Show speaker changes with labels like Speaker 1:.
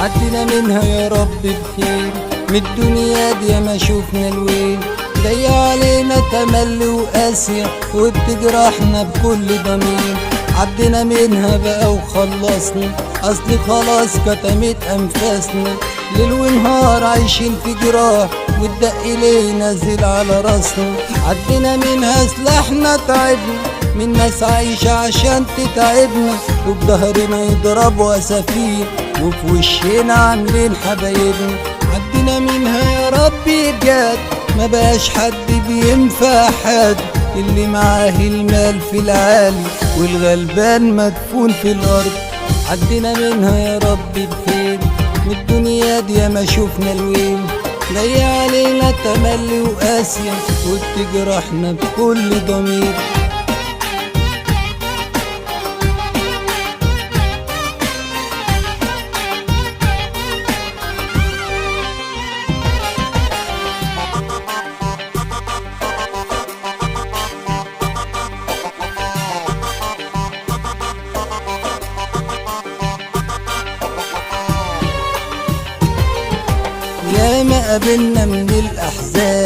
Speaker 1: عدينا منها يا رب بخير، من الدنيا دي ما شوفنا الويل، جاية علينا تملي وقاسية وبتجرحنا بكل ضمير. عدينا منها بقى وخلصنا، اصل خلاص كتمت انفاسنا، ليل ونهار عايشين في جراح والدق ليه نازل على راسنا. عدينا منها سلاحنا تعبنا، من ناس عايشة عشان تتعبنا، وبظهرنا يضربوا اسافير وفي وشنا عاملين حبايبنا. عدينا منها يا ربي بجد، ما بقاش حد بينفع حد، اللي معاه المال في العالي والغلبان مدفون في الارض. عدينا منها يا ربي بخير، من الدنيا دي ما شوفنا الويل، جاية علينا تملي وقاسية وبتجرحنا بكل ضمير. ياما قابلنا من الأحزان